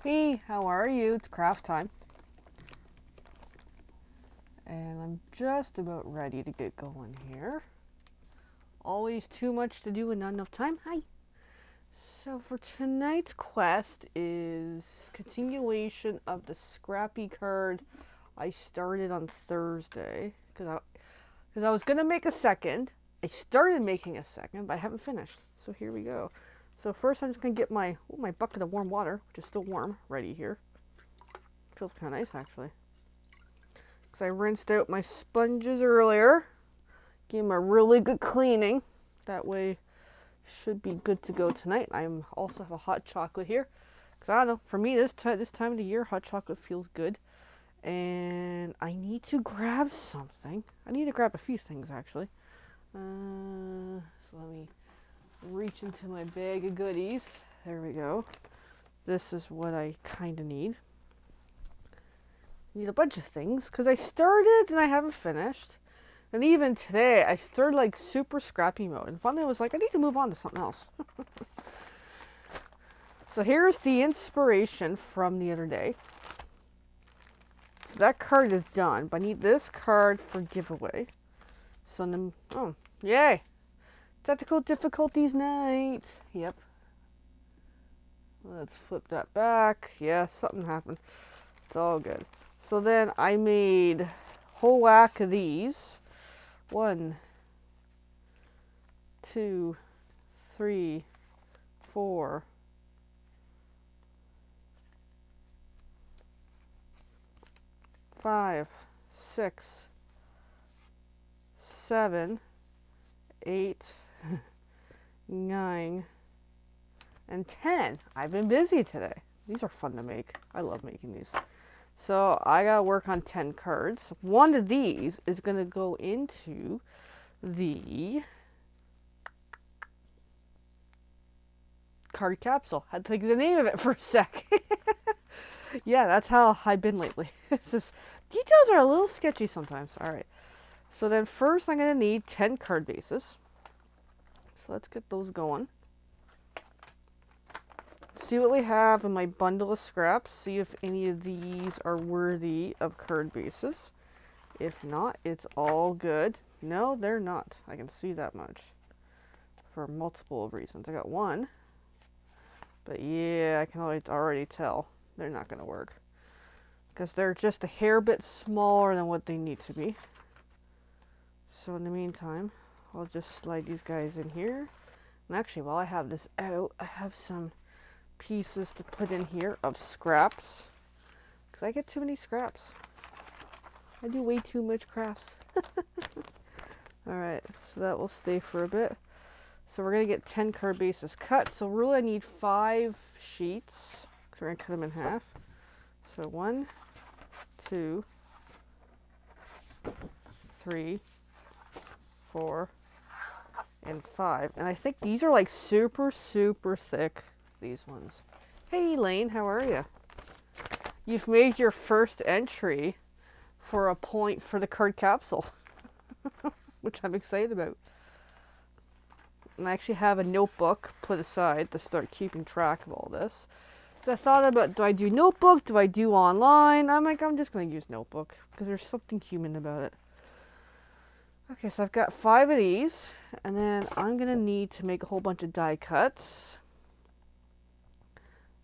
Hey, how are you? It's craft time. And I'm just about ready to get going here. Always too much to do and not enough time. Hi. So for tonight's quest is continuation of the scrappy card I started on Thursday. Because I was going to make a second. I started making a second, but I haven't finished. So here we go. So first I'm just going to get my bucket of warm water, which is still warm, ready here. Feels kind of nice actually. Because I rinsed out my sponges earlier. Gave them a really good cleaning. That way, should be good to go tonight. I also have a hot chocolate here. Because I don't know, for me this time of the year, hot chocolate feels good. And I need to grab something. I need to grab a few things actually. So let me reach into my bag of goodies. There we go. This is what I kind of need. Need a bunch of things because I started and I haven't finished. And even today, I started like super scrappy mode. And finally, I was like, I need to move on to something else. So here's the inspiration from the other day. So that card is done, but I need this card for giveaway. So then, oh, yay! Technical difficulties night. Yep. Let's flip that back. Yeah, something happened. It's all good. So then I made a whole whack of these. 1, 2, 3, 4, 5, 6, 7, 8, 9, and 10. I've been busy today. These are fun to make. I love making these. So I gotta work on 10 cards. One of these is gonna go into the card capsule. Had to think of the name of it for a sec. Yeah, that's how I've been lately. It's just details are a little sketchy sometimes. All right. So then first I'm gonna need 10 card bases. So let's get those going. See what we have in my bundle of scraps. See if any of these are worthy of card bases. If not, it's all good. No, they're not. I can see that much. For multiple reasons. I got one. But yeah, I can already tell they're not going to work. Because they're just a hair bit smaller than what they need to be. So in the meantime, I'll just slide these guys in here. And actually, while I have this out, I have some pieces to put in here of scraps. Because I get too many scraps. I do way too much crafts. Alright, so that will stay for a bit. So we're going to get 10 card bases cut. So really I need 5 sheets. So we're going to cut them in half. So 1, 2, 3, 4, and 5. And I think these are like super, super thick, these ones. Hey Elaine, how are you? You've made your first entry for a point for the card capsule, which I'm excited about. And I actually have a notebook put aside to start keeping track of all this. So I thought about, do I do notebook? Do I do online? I'm like, I'm just going to use notebook because there's something human about it. Okay, so I've got 5 of these, and then I'm going to need to make a whole bunch of die cuts.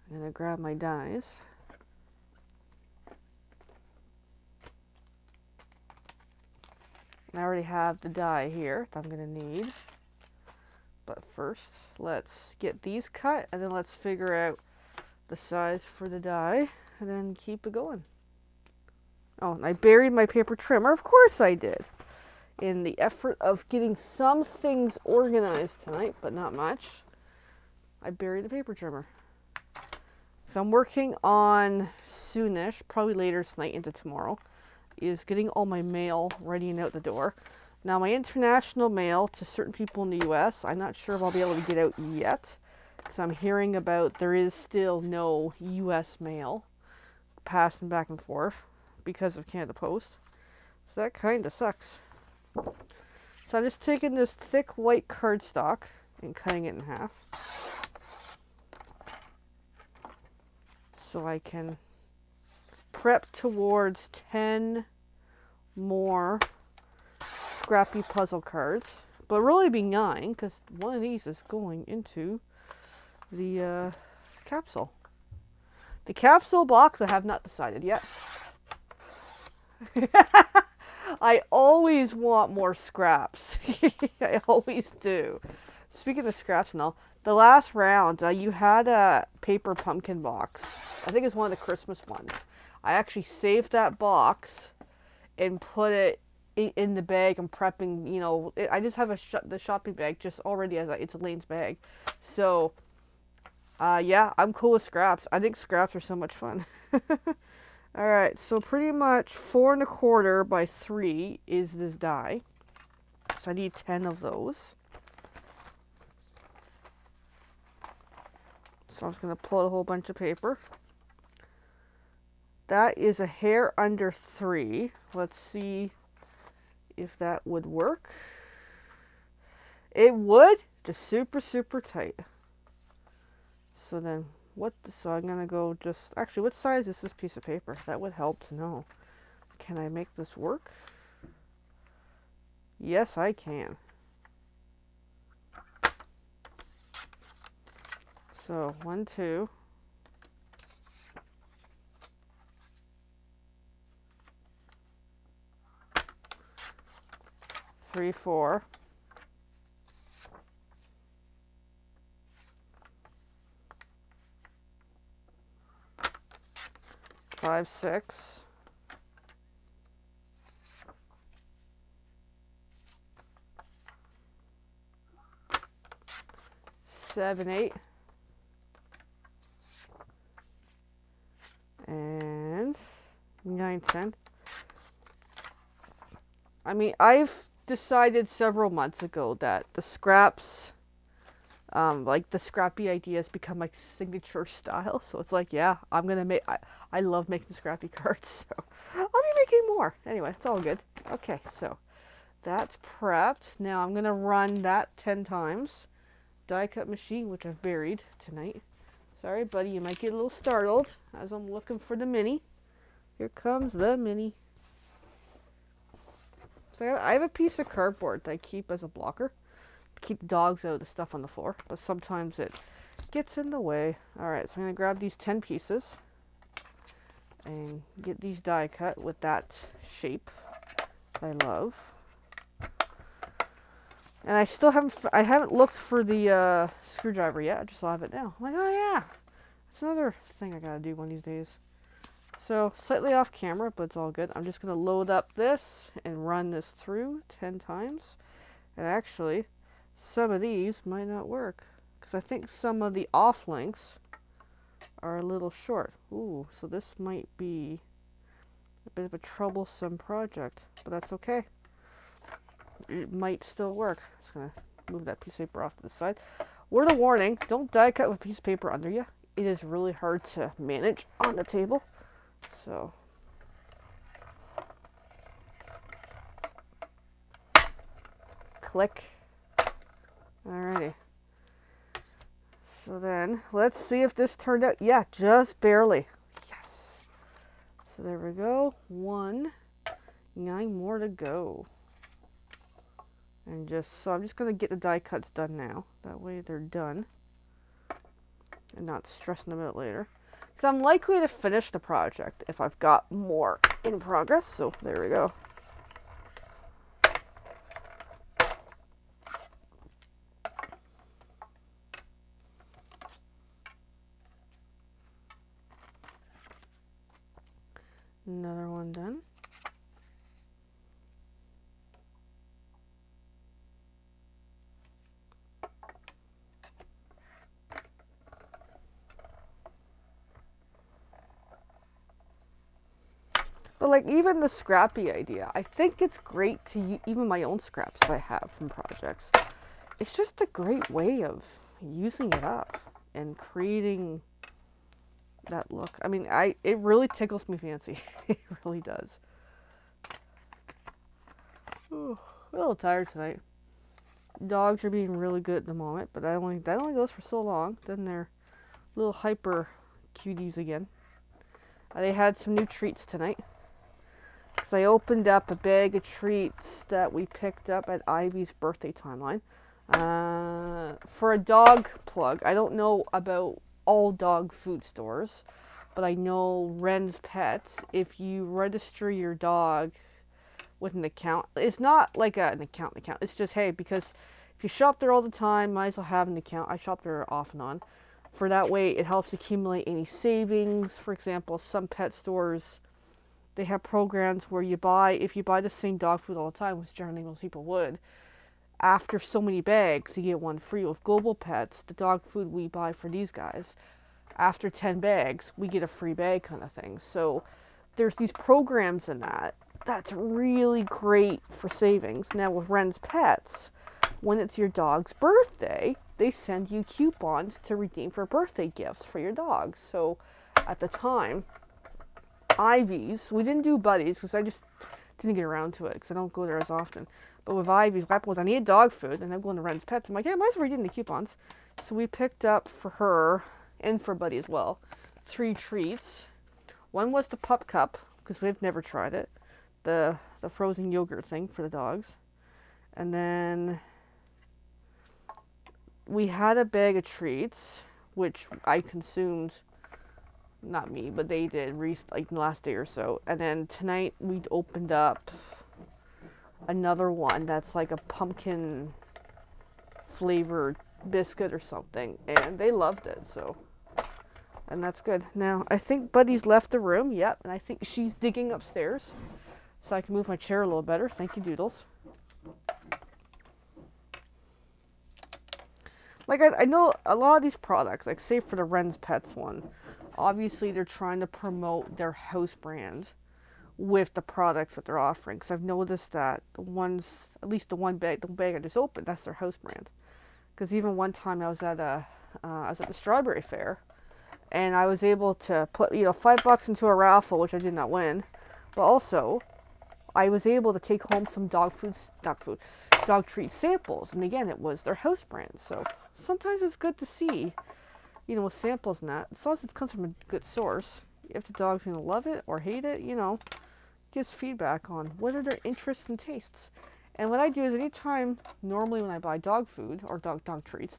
I'm going to grab my dies. I already have the die here that I'm going to need. But first, let's get these cut, and then let's figure out the size for the die, and then keep it going. Oh, and I buried my paper trimmer. Of course I did. In the effort of getting some things organized tonight, but not much, I buried the paper trimmer. So I'm working on soonish, probably later tonight into tomorrow, is getting all my mail ready and out the door. Now my international mail to certain people in the US, I'm not sure if I'll be able to get out yet, because I'm hearing about there is still no US mail passing back and forth because of Canada Post. So that kind of sucks. So I'm just taking this thick white cardstock and cutting it in half. so I can prep towards 10 more scrappy puzzle cards. But really be 9, because one of these is going into the capsule. The capsule box I have not decided yet. I always want more scraps. I always do. Speaking of scraps and all, the last round, you had a paper pumpkin box. I think it's one of the Christmas ones. I actually saved that box and put it in the bag. I'm prepping, you know, I just have the shopping bag just already as it's Elaine's bag. So, yeah, I'm cool with scraps. I think scraps are so much fun. Alright, so pretty much 4 1/4 by 3 is this die. So I need 10 of those. So I'm just going to pull a whole bunch of paper. That is a hair under 3. Let's see if that would work. It would, just super, super tight. So then, so I'm going to go just, actually, what size is this piece of paper? That would help to know. Can I make this work? Yes, I can. So, 1, 2. 3, 4. 5, 6. 7, 8. And 9, 10. I mean, I've decided several months ago that the scraps, like the scrappy ideas become my signature style. So it's like, yeah, I'm going to make, I love making scrappy cards. So I'll be making more. Anyway, it's all good. Okay, so that's prepped. Now I'm going to run that 10 times. Die cut machine, which I've buried tonight. Sorry, buddy, you might get a little startled as I'm looking for the mini. Here comes the mini. So I have a piece of cardboard that I keep as a blocker to keep the dogs out of the stuff on the floor, but sometimes it gets in the way. Alright, so I'm going to grab these 10 pieces and get these die cut with that shape I love. And I still haven't looked for the screwdriver yet. I just have it now. I'm like, oh yeah, that's another thing I gotta do one of these days. So slightly off camera, but it's all good. I'm just gonna load up this and run this through 10 times. And actually, some of these might not work because I think some of the off links are a little short. Ooh, so this might be a bit of a troublesome project, but that's okay. It might still work. Just gonna move that piece of paper off to the side. Word of warning, don't die cut with a piece of paper under you. It is really hard to manage on the table. So click. Alrighty. So then let's see if this turned out. Yeah, just barely. Yes. So there we go. 1, 9 more to go. And so I'm just going to get the die cuts done now. That way they're done. And not stressing them out later. Because I'm likely to finish the project if I've got more in progress. So there we go. Another one done. But like even the scrappy idea, I think it's great to even my own scraps that I have from projects. It's just a great way of using it up and creating that look. I mean, it really tickles me fancy. It really does. Ooh, a little tired tonight. Dogs are being really good at the moment, but that only goes for so long. Then they're little hyper cuties again. They had some new treats tonight. Because I opened up a bag of treats that we picked up at Ivy's birthday timeline. For a dog plug, I don't know about all dog food stores, but I know Ren's Pets, if you register your dog with an account, it's not like an account. It's just, hey, because if you shop there all the time, might as well have an account. I shop there off and on. For that way, it helps accumulate any savings. For example, some pet stores, they have programs where if you buy the same dog food all the time, which generally most people would, after so many bags, you get one free. With Global Pets, the dog food we buy for these guys, after 10 bags, we get a free bag kind of thing. So there's these programs in that. That's really great for savings. Now with Ren's Pets, when it's your dog's birthday, they send you coupons to redeem for birthday gifts for your dog. So at the time, Ivy's, we didn't do Buddies because I just didn't get around to it because I don't go there as often. But with Ivy's, what happened was I needed dog food and I'm going to Ren's Pets. I'm like, yeah, I might as well redeem the coupons. So we picked up for her and for Buddy as well 3 treats. One was the Pup Cup because we've never tried it, the frozen yogurt thing for the dogs. And then we had a bag of treats, which I consumed, not me, but they did, like the last day or so. And then tonight we opened up another one that's like a pumpkin flavored biscuit or something, and they loved it, so, and that's good. Now, I think Buddy's left the room, yep, and I think she's digging upstairs, so I can move my chair a little better. Thank you, Doodles. Like, I know a lot of these products, like say for the Ren's Pets one, obviously they're trying to promote their house brand with the products that they're offering. Because I've noticed that the ones, at least the bag I just opened, that's their house brand. Because even one time I was at the strawberry fair, and I was able to put $5 into a raffle, which I did not win, but also I was able to take home some dog treat samples, and again, it was their house brand. So sometimes it's good to see, with samples and that, as long as it comes from a good source. If the dog's gonna love it or hate it, gives feedback on what are their interests and tastes. And what I do is anytime, normally when I buy dog food or dog treats,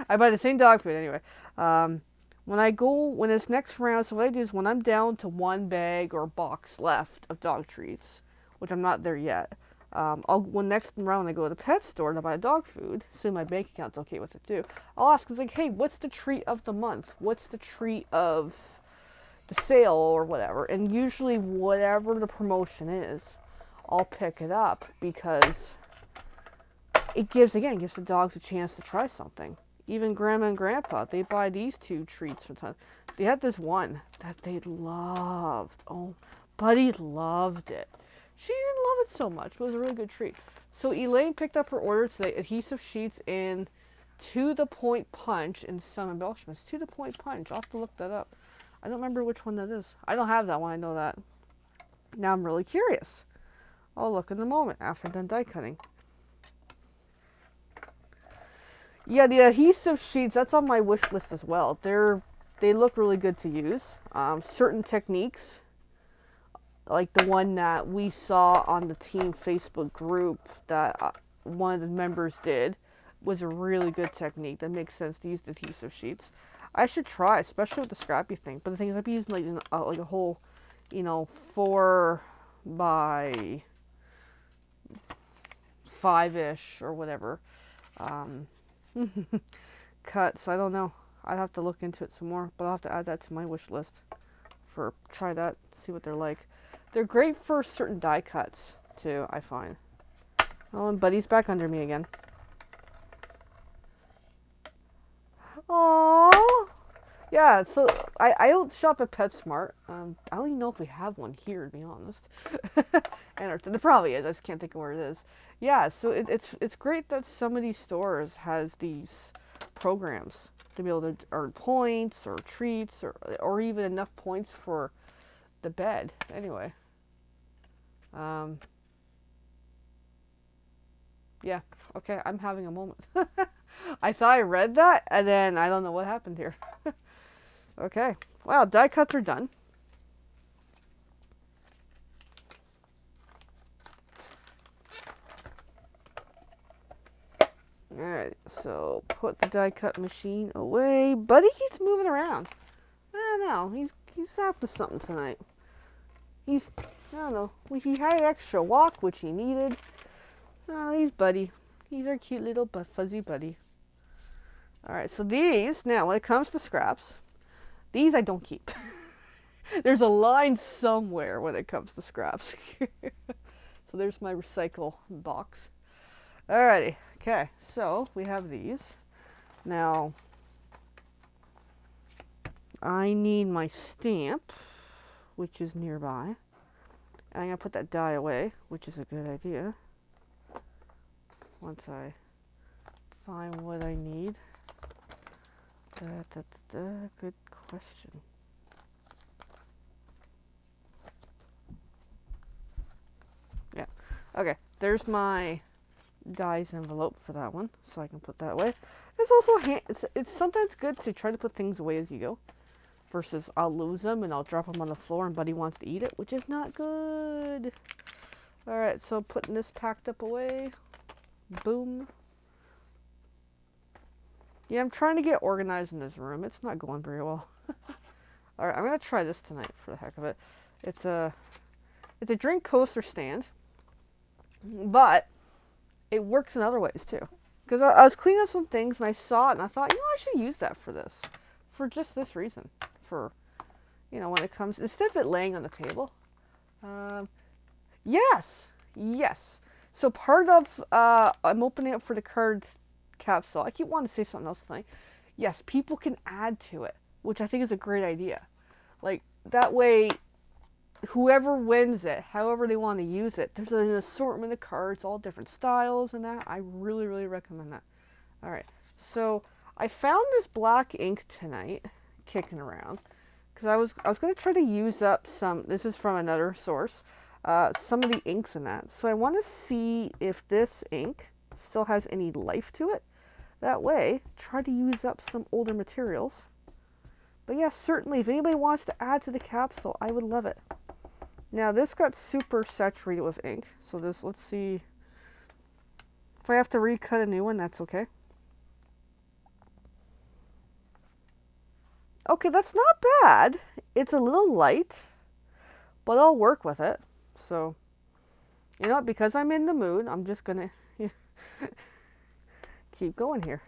I buy the same dog food anyway. When it's next round, so what I do is when I'm down to 1 bag or box left of dog treats, which I'm not there yet, when next round I go to the pet store to buy dog food, so my bank account's okay with it too, I'll ask, it's like, hey, what's the treat of the month? What's the treat of the sale or whatever? And usually whatever the promotion is, I'll pick it up because it gives the dogs a chance to try something. Even Grandma and Grandpa, they buy these 2 treats sometimes. They had this one that they loved. Oh, Buddy loved it. She didn't love it so much. It was a really good treat. So Elaine picked up her order today, adhesive sheets and To the Point Punch and some embellishments. To the Point Punch. I'll have to look that up. I don't remember which one that is. I don't have that one, I know that. Now I'm really curious. I'll look in a moment after I'm done die cutting. Yeah, the adhesive sheets, that's on my wish list as well. They look really good to use. Certain techniques, like the one that we saw on the team Facebook group that one of the members did, was a really good technique. That makes sense to use the adhesive sheets. I should try, especially with the scrappy thing. But the thing is, I'd be using like a whole, 4 by 5-ish or whatever cut. So I don't know. I'd have to look into it some more. But I'll have to add that to my wish list for try that, see what they're like. They're great for certain die cuts too, I find. Oh, and Buddy's back under me again. Aww. Yeah, so I don't shop at PetSmart. I don't even know if we have one here, to be honest. And there probably is. I just can't think of where it is. Yeah, so it's great that some of these stores has these programs to be able to earn points or treats or even enough points for the bed. Anyway, yeah. Okay, I'm having a moment. I thought I read that, and then I don't know what happened here. Okay. Wow, die cuts are done. Alright, so put the die cut machine away. Buddy keeps moving around. I don't know. He's after something tonight. I don't know. He had an extra walk, which he needed. Oh, he's Buddy. He's our cute little fuzzy buddy. Alright, so these, now when it comes to scraps, these I don't keep. There's a line somewhere when it comes to scraps. So there's my recycle box. Alrighty, okay, so we have these. Now, I need my stamp, which is nearby. And I'm going to put that die away, which is a good idea. Once I find what I need. Good question. Yeah. Okay. There's my dies envelope for that one, so I can put that away. It's also it's sometimes good to try to put things away as you go, versus I'll lose them and I'll drop them on the floor and Buddy wants to eat it, which is not good. All right. So putting this packed up away. Boom. Yeah, I'm trying to get organized in this room. It's not going very well. Alright, I'm going to try this tonight for the heck of it. It's a drink coaster stand, but it works in other ways too. Because I was cleaning up some things and I saw it and I thought, I should use that for this. For just this reason. For, when it comes, instead of it laying on the table. Yes! So part of, I'm opening up for the card capsule. I keep wanting to say something else tonight. Yes, people can add to it, which I think is a great idea. Like, that way, whoever wins it, however they want to use it, there's an assortment of cards, all different styles and that. I really, really recommend that. Alright, so I found this black ink tonight, kicking around, because I was going to try to use up some, this is from another source, some of the inks in that. So I want to see if this ink still has any life to it. That way, try to use up some older materials. But yes, certainly, if anybody wants to add to the capsule, I would love it. Now, this got super saturated with ink. So let's see. If I have to recut a new one, that's okay. Okay, that's not bad. It's a little light, but I'll work with it. So, because I'm in the mood, I'm just going to keep going here.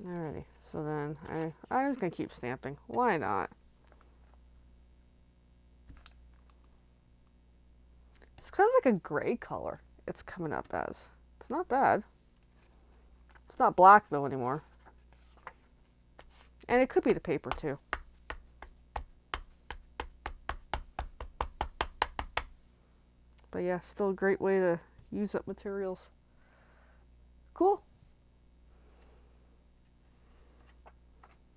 Alrighty, so then I'm just going to keep stamping. Why not? It's kind of like a gray color it's coming up as. It's not bad. It's not black though anymore. And it could be the paper too. But yeah, still a great way to use up materials. Cool.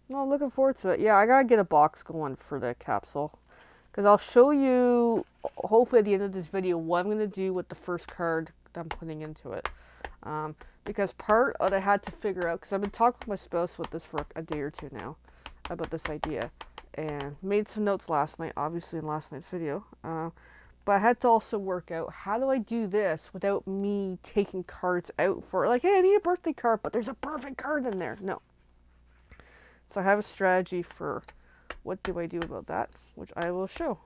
No, I'm looking forward to it. Yeah, I gotta get a box going for the capsule. Because I'll show you, hopefully at the end of this video, what I'm going to do with the first card that I'm putting into it. Because part of it I had to figure out, because I've been talking with my spouse with this for a day or two now, about this idea. And made some notes last night, obviously in last night's video. But I had to also work out, how do I do this without me taking cards out for, like, hey, I need a birthday card, but there's a perfect card in there. No. So I have a strategy for what do I do about that, which I will show.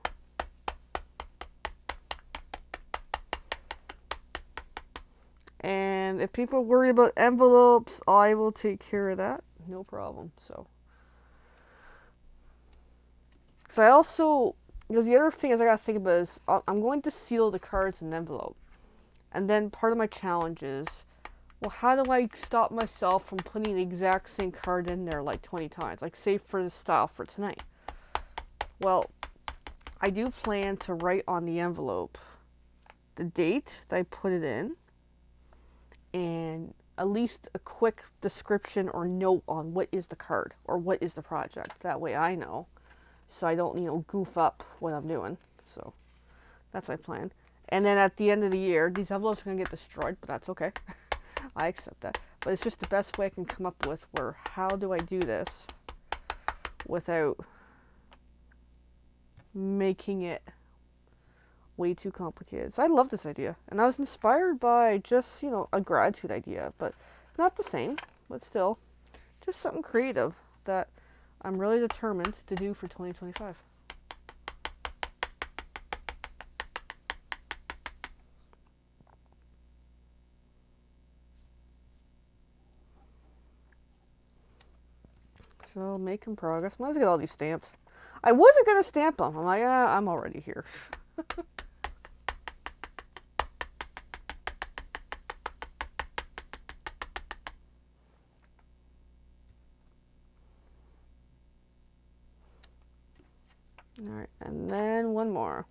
And if people worry about envelopes, I will take care of that. No problem. So I also, because the other thing is I got to think about is I'm going to seal the cards in an envelope. And then part of my challenge is, well, how do I stop myself from putting the exact same card in there like 20 times? Like, say for the style for tonight. Well, I do plan to write on the envelope the date that I put it in and at least a quick description or note on what is the card or what is the project. That way I know, so I don't, goof up what I'm doing. So that's my plan. And then at the end of the year, these envelopes are going to get destroyed, but that's okay. I accept that. But it's just the best way I can come up with where how do I do this without making it way too complicated. So I love this idea. And I was inspired by just, a gratitude idea, but not the same, but still just something creative that I'm really determined to do for 2025. So making progress. Might as well get all these stamped. I wasn't going to stamp them. I'm like, I'm already here. All right, and then one more.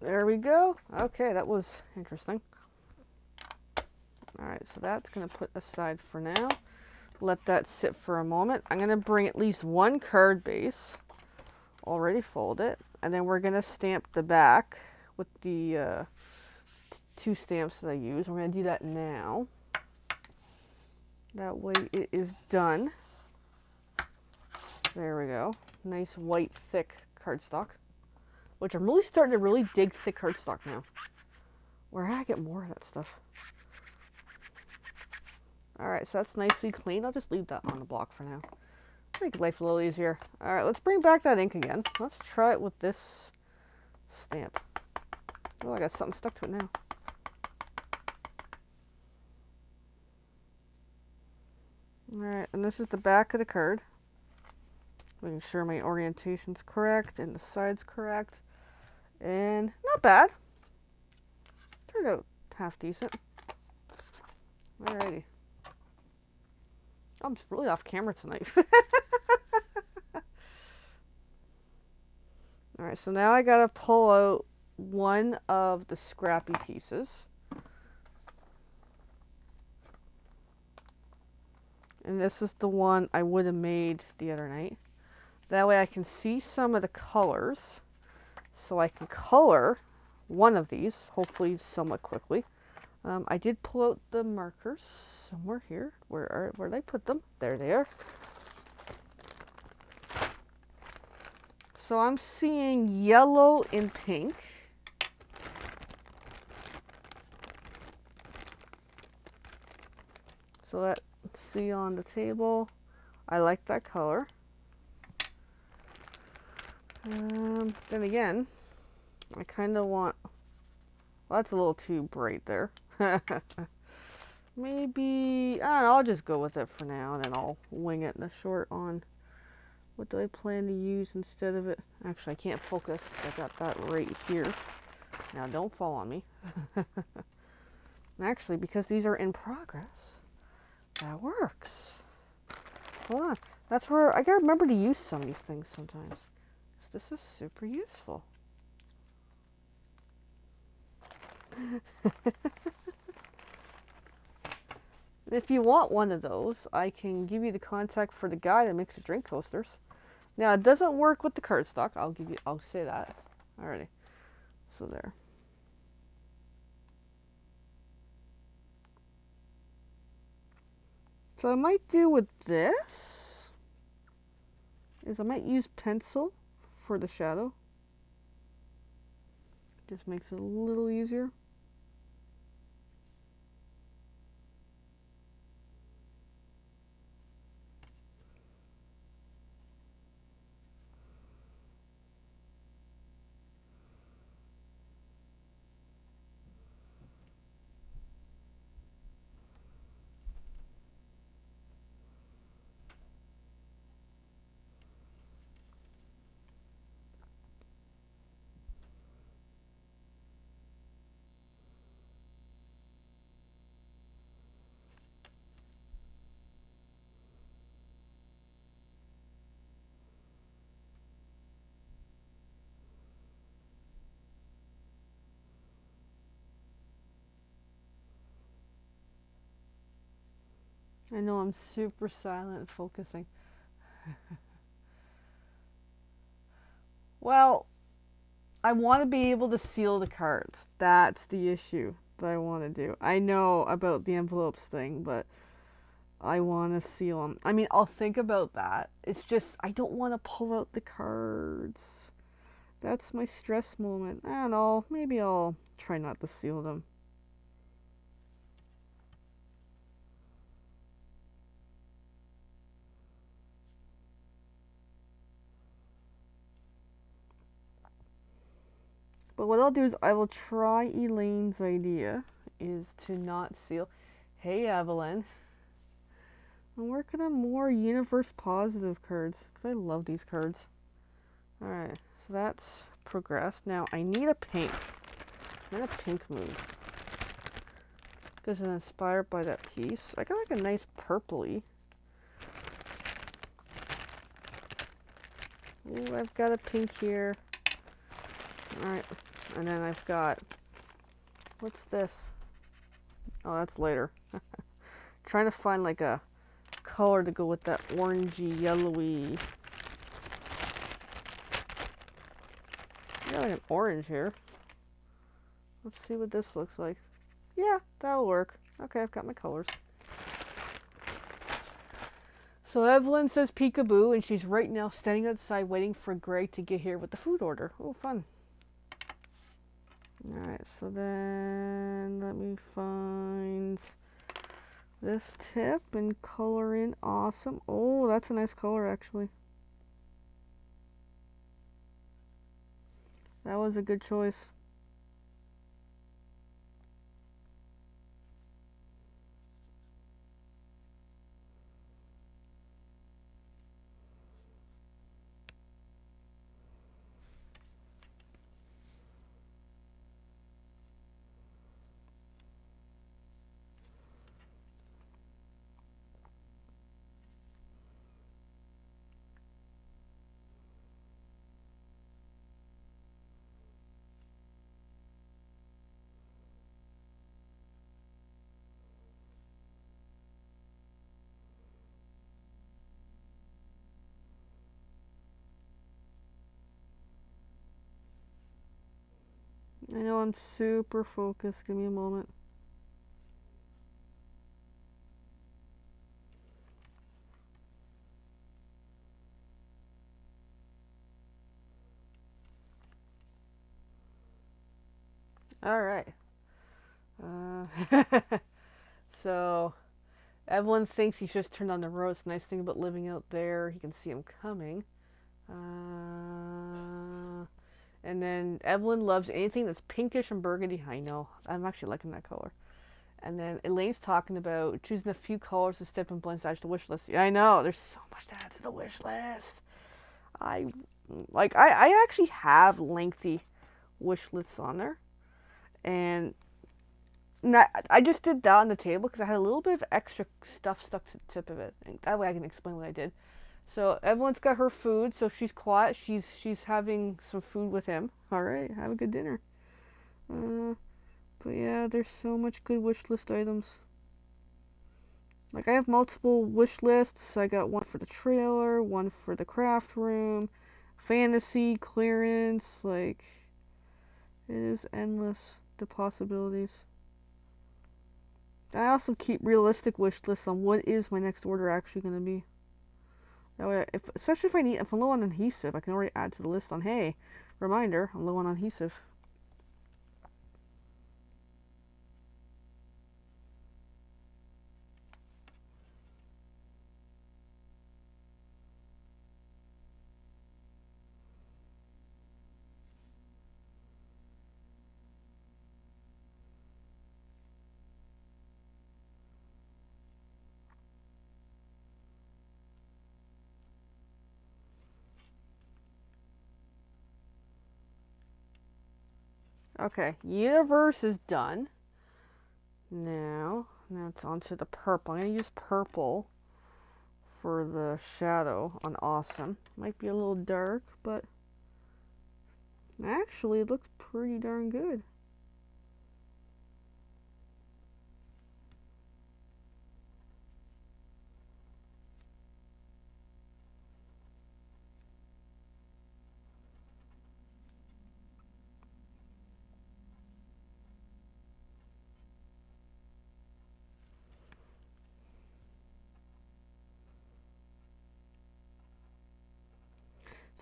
There we go. Okay, that was interesting. All right, so that's going to put aside for now. Let that sit for a moment. I'm going to bring at least one card base, already folded, and then we're going to stamp the back with the two stamps that I use. We're going to do that now. That way it is done. There we go. Nice white thick cardstock, which I'm really starting to really dig thick cardstock now. Where can I get more of that stuff? Alright, so that's nicely clean. I'll just leave that on the block for now. Make life a little easier. Alright, let's bring back that ink again. Let's try it with this stamp. Oh, I got something stuck to it now. Alright, and this is the back of the card. Making sure my orientation's correct and the side's correct. And not bad. Turned out half decent. Alrighty. I'm just really off camera tonight. Alright, so now I gotta pull out one of the scrappy pieces. And this is the one I would have made the other night. That way I can see some of the colors. So I can color one of these, hopefully somewhat quickly. I did pull out the markers somewhere here. Where did I put them? There they are. So I'm seeing yellow and pink. So let's see on the table. I like that color. Then again, I kind of want, well, that's a little too bright there. Maybe, I don't know, I'll just go with it for now, and then I'll wing it in the short on what do I plan to use instead of it. Actually, I can't focus. I got that right here. Now, don't fall on me. Actually, because these are in progress, that works. Hold on. That's where I gotta remember to use some of these things sometimes. This is super useful. If you want one of those, I can give you the contact for the guy that makes the drink coasters. Now, it doesn't work with the cardstock. I'll say that. Alrighty. So there. So I might do with this is I might use pencil for the shadow. Just makes it a little easier. I know I'm super silent and focusing. Well, I want to be able to seal the cards. That's the issue that I want to do. I know about the envelopes thing, but I want to seal them. I mean, I'll think about that. It's just, I don't want to pull out the cards. That's my stress moment. I don't know. Maybe I'll try not to seal them. But what I'll do is I will try Elaine's idea is to not seal. Hey, Evelyn. I'm working on more universe positive cards because I love these cards. Alright, so that's progressed. Now I need a pink. I'm in a pink mood. Because it's inspired by that piece. I got like a nice purpley. Ooh, I've got a pink here. Alright, and then I've got, what's this? Oh, that's later. Trying to find like a color to go with that orangey, yellowy. Got like an orange here. Let's see what this looks like. Yeah, that'll work. Okay, I've got my colors. So Evelyn says peekaboo, and she's right now standing outside waiting for Greg to get here with the food order. Oh, fun. Alright, so then let me find this tip and color in. Awesome. Oh, that's a nice color actually. That was a good choice. I know I'm super focused. Give me a moment. Alright. So, Evelyn thinks he's just turned on the road. It's a nice thing about living out there. He can see him coming. And then Evelyn loves anything that's pinkish and burgundy. I know. I'm actually liking that color. And then Elaine's talking about choosing a few colors to step and blend to the wish list. Yeah, I know. There's so much to add to the wish list. I actually have lengthy wish lists on there. And I just did that on the table because I had a little bit of extra stuff stuck to the tip of it. And that way I can explain what I did. So everyone's got her food, so she's quiet. She's having some food with him. All right, have a good dinner. But yeah, there's so much good wish list items. Like I have multiple wish lists. I got one for the trailer, one for the craft room, fantasy, clearance. Like it is endless, the possibilities. I also keep realistic wish lists on what is my next order actually going to be. That way, especially if I'm low on adhesive, I can already add to the list on, hey, reminder, I'm low on adhesive. Okay, universe is done. Now it's onto the purple. I'm going to use purple for the shadow on awesome. Might be a little dark, but actually it looks pretty darn good.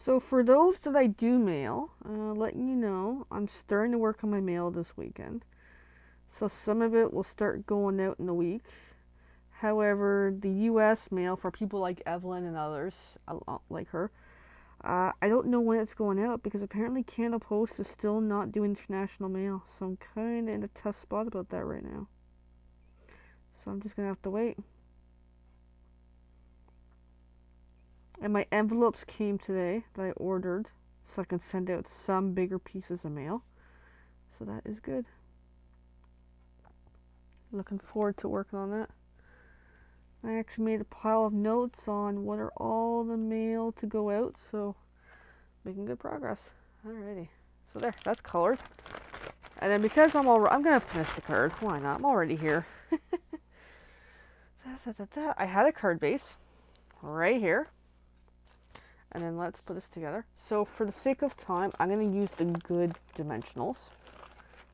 So for those that I do mail, letting you know, I'm starting to work on my mail this weekend. So some of it will start going out in a week. However, the U.S. mail for people like Evelyn and others like her, I don't know when it's going out because apparently Canada Post is still not doing international mail. So I'm kind of in a tough spot about that right now. So I'm just going to have to wait. And my envelopes came today that I ordered so I can send out some bigger pieces of mail. So that is good. Looking forward to working on that. I actually made a pile of notes on what are all the mail to go out, so making good progress. Alrighty. So there, that's colored. And then because I'm gonna finish the card. Why not? I'm already here. I had a card base right here. And then let's put this together. So for the sake of time, I'm going to use the good dimensionals.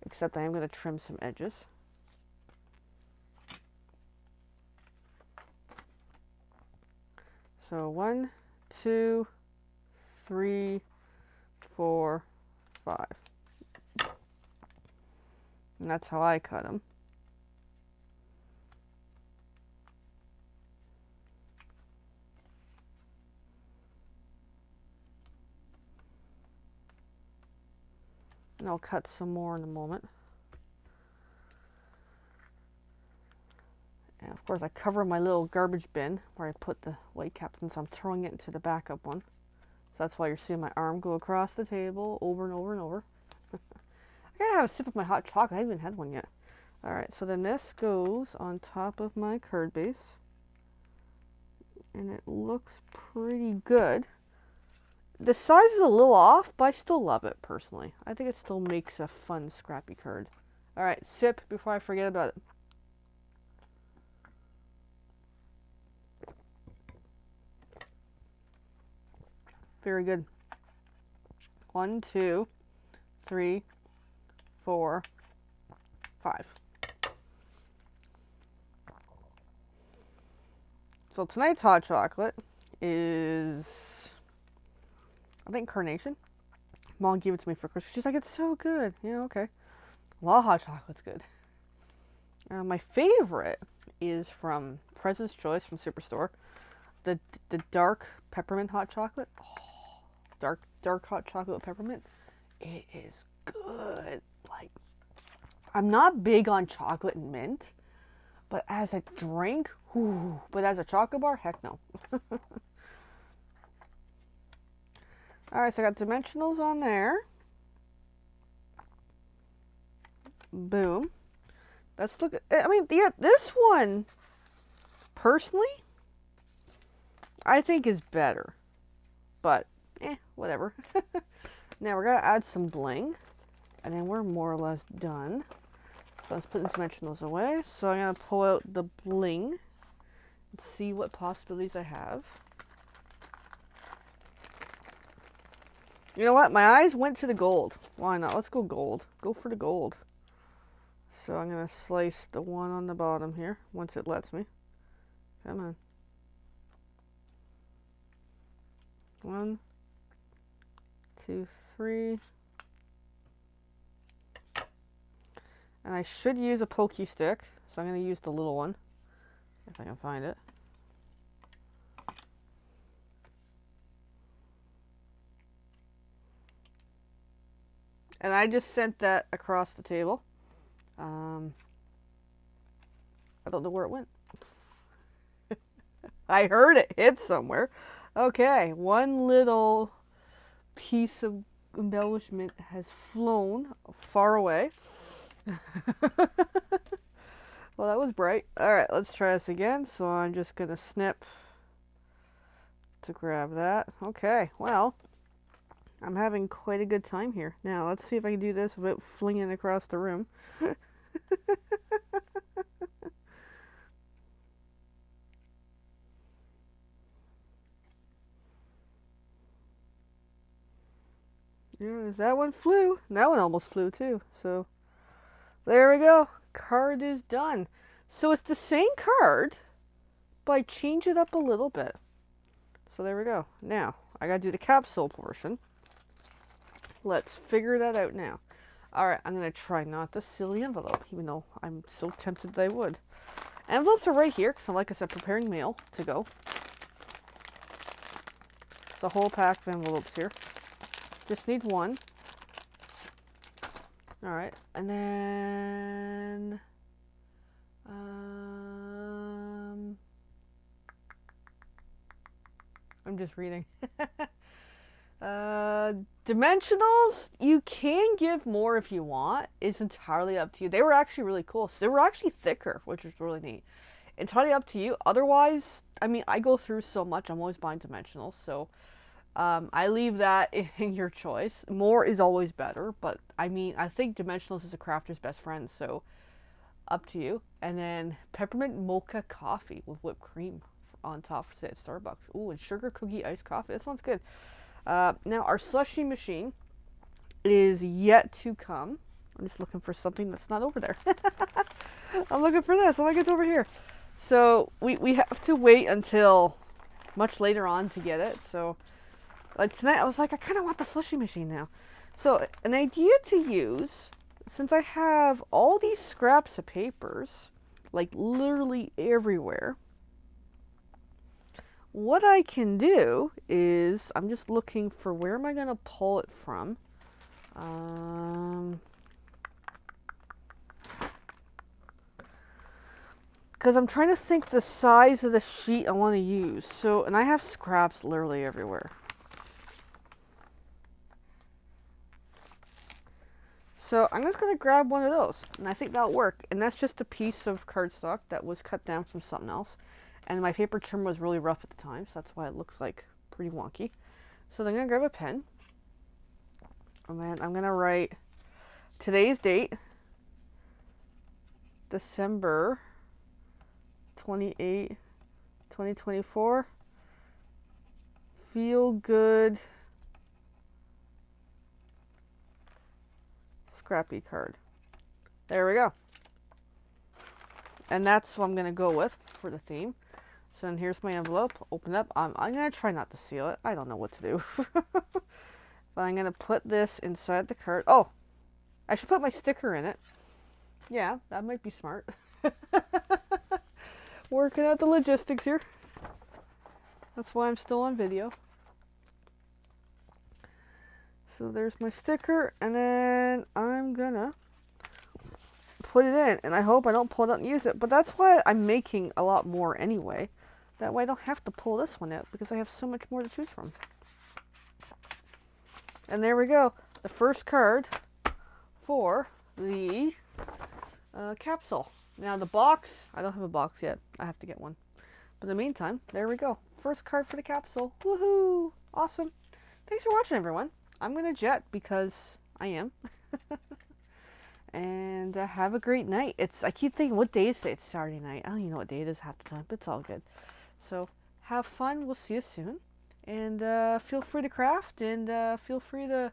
Except I am going to trim some edges. So 1, 2, 3, 4, 5. And that's how I cut them. And I'll cut some more in a moment. And of course I cover my little garbage bin where I put the white cap since I'm throwing it into the backup one. So that's why you're seeing my arm go across the table over and over and over. I gotta have a sip of my hot chocolate. I haven't even had one yet. Alright, so then this goes on top of my card base. And it looks pretty good. The size is a little off, but I still love it personally. I think it still makes a fun scrappy card. Alright, sip before I forget about it. Very good. 1, 2, 3, 4, 5. So tonight's hot chocolate is, I think, Carnation. Mom gave it to me for Christmas. She's like, it's so good. Yeah, okay. A lot of hot chocolate's good. My favorite is from President's Choice from Superstore. The dark peppermint hot chocolate. Oh, dark hot chocolate with peppermint. It is good. Like, I'm not big on chocolate and mint, but as a drink, whew, but as a chocolate bar, heck no. Alright, so I got dimensionals on there. Boom. Let's look at, I mean, yeah, this one, personally, I think is better. But, whatever. Now we're going to add some bling. And then we're more or less done. So let's put the dimensionals away. So I'm going to pull out the bling and see what possibilities I have. You know what? My eyes went to the gold. Why not? Let's go gold. Go for the gold. So I'm going to slice the one on the bottom here once it lets me. Come on. 1, 2, 3. And I should use a pokey stick, so I'm going to use the little one, if I can find it. And I just sent that across the table. I don't know where it went. I heard it hit somewhere. Okay, one little piece of embellishment has flown far away. Well, that was bright. Alright, let's try this again. So I'm just going to snip to grab that. Okay, well, I'm having quite a good time here. Now, let's see if I can do this without flinging it across the room. Yeah, that one flew. That one almost flew too. So there we go. Card is done. So it's the same card, but I change it up a little bit. So there we go. Now, I gotta do the capsule portion. Let's figure that out now. Alright, I'm gonna try not to seal the envelope, even though I'm so tempted that I would. Envelopes are right here, because like I said, preparing mail to go. It's a whole pack of envelopes here. Just need one. Alright, and then... I'm just reading. Dimensionals, you can give more if you want. It's entirely up to you. They were actually really cool. So they were actually thicker, which was really neat. Entirely up to you. Otherwise, I mean, I go through so much. I'm always buying dimensionals. So I leave that in your choice. More is always better. But I mean, I think dimensionals is a crafter's best friend. So up to you. And then peppermint mocha coffee with whipped cream on top, say at Starbucks. Ooh, and sugar cookie iced coffee. This one's good. Now our slushy machine is yet to come. I'm just looking for something that's not over there. I'm looking for this. Oh my God, it's over here. So we have to wait until much later on to get it. So like tonight I was like, I kind of want the slushy machine now. So an idea to use, since I have all these scraps of papers, like literally everywhere, what I can do is, I'm just looking for where am I going to pull it from. Because I'm trying to think the size of the sheet I want to use. So, and I have scraps literally everywhere. So I'm just going to grab one of those, and I think that'll work. And that's just a piece of cardstock that was cut down from something else. And my paper trim was really rough at the time, so that's why it looks like pretty wonky. So then I'm going to grab a pen. And then I'm going to write today's date, December 28, 2024. Feel good scrappy card. There we go. And that's what I'm going to go with for the theme. So then here's my envelope. Open it up. I'm going to try not to seal it. I don't know what to do. But I'm going to put this inside the card. Oh, I should put my sticker in it. Yeah, that might be smart. Working out the logistics here. That's why I'm still on video. So there's my sticker. And then I'm going to put it in. And I hope I don't pull it out and use it. But that's why I'm making a lot more anyway. That way I don't have to pull this one out because I have so much more to choose from. And there we go. The first card for the capsule. Now the box, I don't have a box yet. I have to get one. But in the meantime, there we go. First card for the capsule. Woohoo! Awesome. Thanks for watching, everyone. I'm going to jet because I am. And have a great night. I keep thinking, what day is it? It's Saturday night. I don't even know what day it is half the time, but it's all good. So have fun. We'll see you soon. And feel free to craft and feel free to,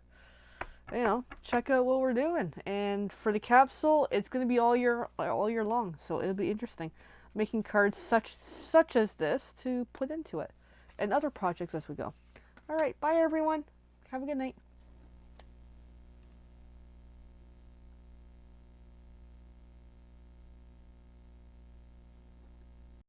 check out what we're doing. And for the capsule, it's going to be all year long. So it'll be interesting. Making cards such as this to put into it. And other projects as we go. All right. Bye, everyone. Have a good night.